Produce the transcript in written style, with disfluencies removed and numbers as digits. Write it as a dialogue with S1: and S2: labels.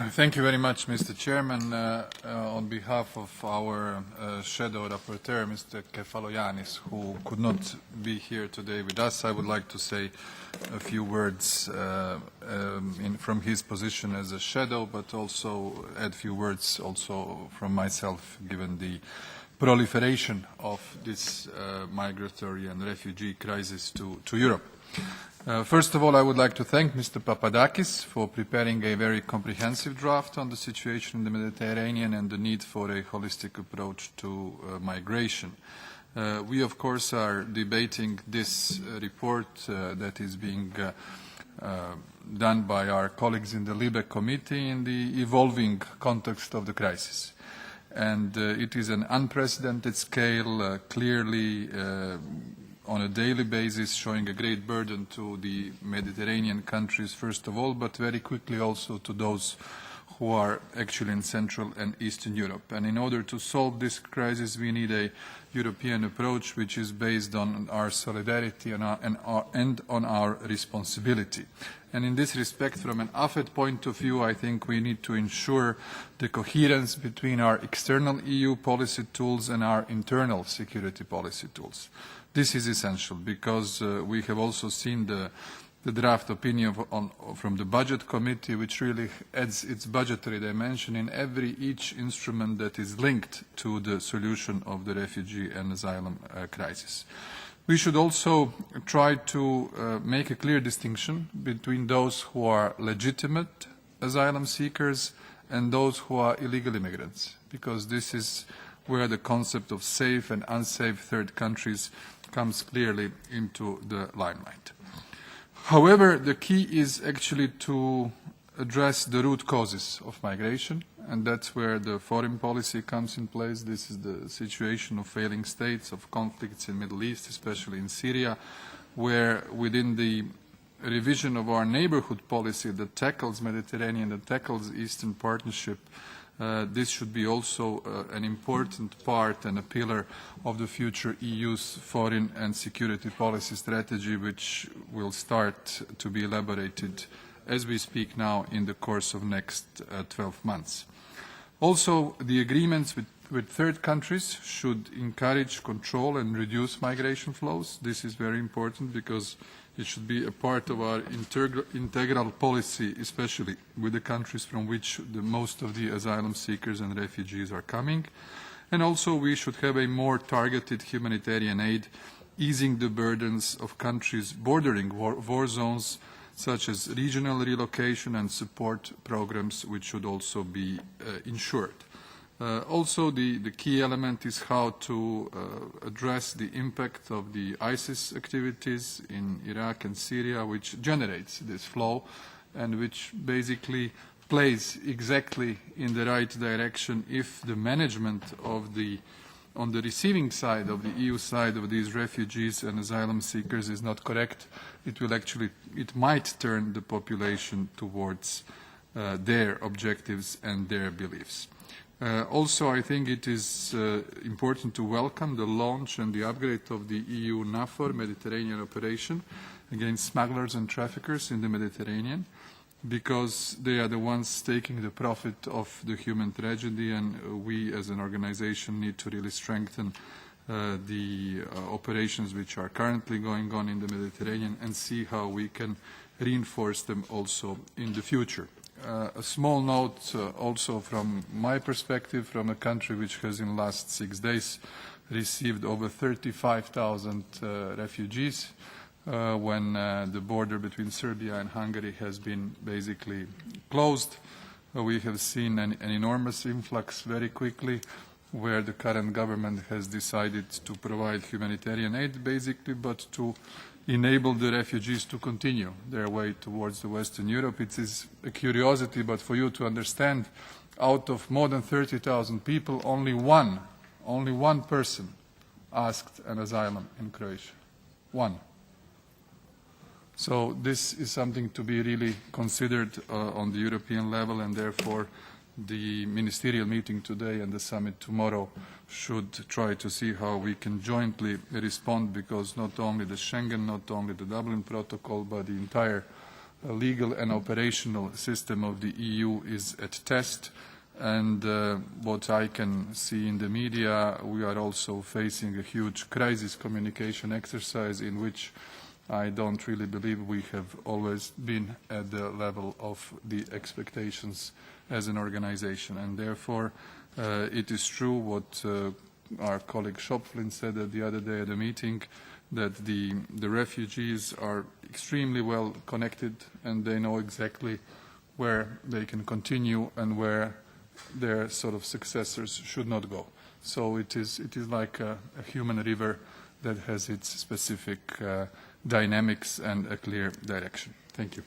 S1: Thank you very much, Mr. Chairman. On behalf of our shadow rapporteur, Mr. Kefalogiannis, who could not be here today with us, I would like to say a few words from his position as a shadow, but also add a few words also from myself, given the proliferation of this migratory and refugee crisis to Europe. First of all, I would like to thank Mr. Papadakis for preparing a very comprehensive draft on the situation in the Mediterranean and the need for a holistic approach to migration. We, of course, are debating this report that is being done by our colleagues in the LIBE committee in the evolving context of the crisis. And it is an unprecedented scale, clearly on a daily basis, showing a great burden to the Mediterranean countries, first of all, but very quickly also to those who are actually in Central and Eastern Europe. And in order to solve this crisis, we need a European approach which is based on our solidarity and on our responsibility. And in this respect, from an AFET point of view, I think we need to ensure the coherence between our external EU policy tools and our internal security policy tools. This is essential because we have also seen the draft opinion from the Budget Committee, which really adds its budgetary dimension in each instrument that is linked to the solution of the refugee and asylum crisis. We should also try to make a clear distinction between those who are legitimate asylum seekers and those who are illegal immigrants, because this is where the concept of safe and unsafe third countries comes clearly into the limelight. However, the key is actually to address the root causes of migration, and that's where the foreign policy comes in place. This is the situation of failing states, of conflicts in the Middle East, especially in Syria, where within the revision of our neighborhood policy that tackles Mediterranean, that tackles Eastern Partnership, this should be also an important part and a pillar of the future EU's foreign and security policy strategy, which will start to be elaborated as we speak now in the course of next 12 months. Also, the agreements with third countries should encourage control and reduce migration flows. This is very important because it should be a part of our integral policy, especially with the countries from which most of the asylum seekers and refugees are coming. And also we should have a more targeted humanitarian aid, easing the burdens of countries bordering war zones, such as regional relocation and support programs, which should also be ensured. Also, the key element is how to address the impact of the ISIS activities in Iraq and Syria, which generates this flow and which basically plays exactly in the right direction if the management of on the receiving side of the EU side of these refugees and asylum seekers is not correct. It might turn the population towards their objectives and their beliefs. Also, I think it is important to welcome the launch and the upgrade of the EU NAVFOR Mediterranean operation against smugglers and traffickers in the Mediterranean, because they are the ones taking the profit of the human tragedy, and we as an organization need to really strengthen the operations which are currently going on in the Mediterranean and see how we can reinforce them also in the future. A small note also from my perspective, from a country which has in the last 6 days received over 35,000 refugees when the border between Serbia and Hungary has been basically closed. We have seen an enormous influx very quickly, where the current government has decided to provide humanitarian aid basically, but to enable the refugees to continue their way towards the Western Europe. It is a curiosity, but for you to understand, out of more than 30,000 people, only one person asked an asylum in Croatia. One. So this is something to be really considered on the European level, and therefore the ministerial meeting today and the summit tomorrow should try to see how we can jointly respond, because not only the Schengen, not only the Dublin Protocol, but the entire legal and operational system of the EU is at test. And what I can see in the media, we are also facing a huge crisis communication exercise in which I don't really believe we have always been at the level of the expectations as an organization. And therefore, it is true what our colleague Schopflin said the other day at a meeting, that the refugees are extremely well connected and they know exactly where they can continue and where their sort of successors should not go. So it is like a human river that has its specific dynamics and a clear direction. Thank you.